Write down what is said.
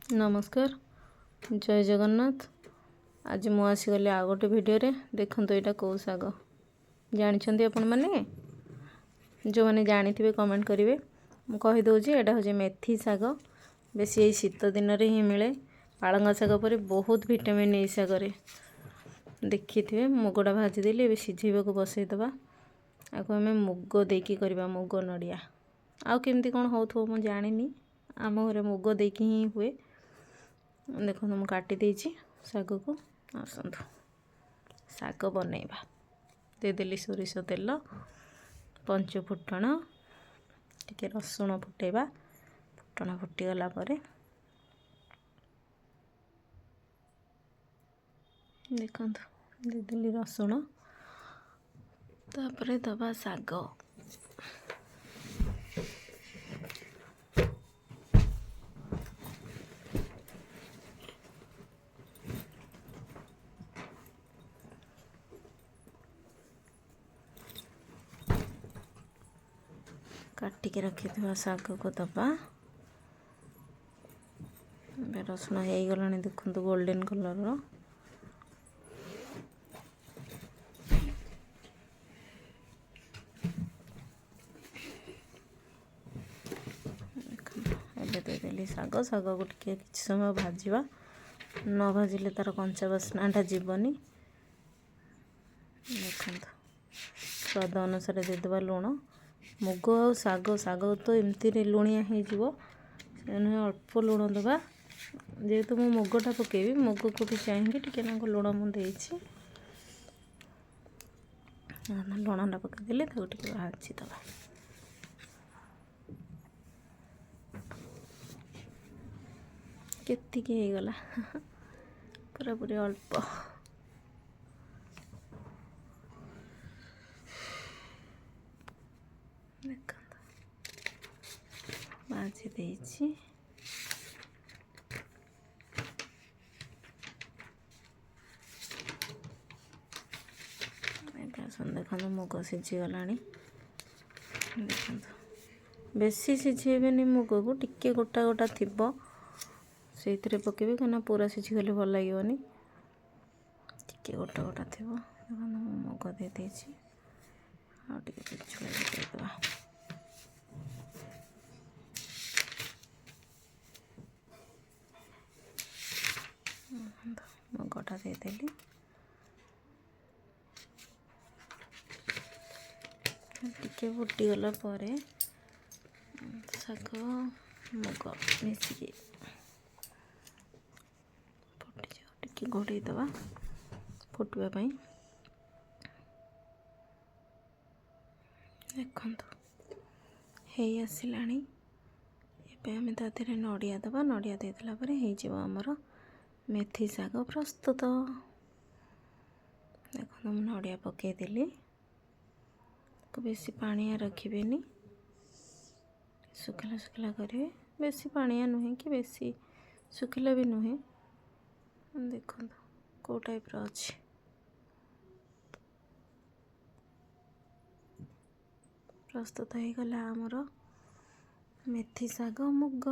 नमस्कार जय जगन्नाथ। आज मु आसीगली आ गोटे भिडियो देखो यहाँ कौ शाग जानते आपण मैंने जो मैंने जानी थे कमेंट करेंगे। मुझे कहीदे यहाँ हूँ मेथी शाग। बेस यही शीत दिन ही मिले। पालंग शाग पर बहुत विटामिन ए शागर देखी थे। मुगटा भाजीदेली ए सिझेबा को बसईदबा। आपको आम मुग देकी करवा मुग नड़िया आउ केमती कौन हो मुझे जानी। आम घरे मुग देकी ही हुए। देखो मुझे काटी देछि शाग को। आसतु शाग बनैबा। देदेली सोरिष तेल पंच फुटण टिके रसुण फुटेबा। फुटण फुटीगला देखो देदेली रसुण तापर दबा शाग। काटिके रखी शाग को दबा। रसुण हो गला देखो गोल्डन कलर देदेली शाग। शाग को टिके किछि समय भाजवा न भाजिले तार कंचा बास्नाटा जीवनी। देखो स्वाद अनुसार देदेबा लुण। मुग आ शाग शाग तो एमती लुणिया हो अल्प लुण दबा। जेहेतु मु मुगटा पकेबी मुग को भी चाहिए टिके लुण मुझे लुणटा पकईदेली टे भाजी दबा। केतिकी गला पूरा पूरी अल्प देख भाजी देछि। देखो मुग सिझीगला। देखो बेसी सिझेबेनि मुग को टिके गोटा गोटा थी से पकेबे कहीं पूरा सिझीगले भल लगे टिके गोटा गोटा थी। देखो मुग दे देछि देदेबा। मुगटा देदेली टिके फुटीगला शाग मुग मिसिकी फुटी टिके घोड़े दबा फुटवाई। देखो हे आसला आम तादेह नड़िया दबा। नड़िया देदेला होमर मेथी शाग प्रस्तुत। देखो नड़िया पकईदेली बेसी पानिया रखिबेनी सुखिला सुखिला करेंगे। बेसी पानिया नुहे कि बेसी सुखिला भी नुहे। देखो कौ टाइप अच्छी प्रस्तुत हो गला आमर मेथी शाग मुग।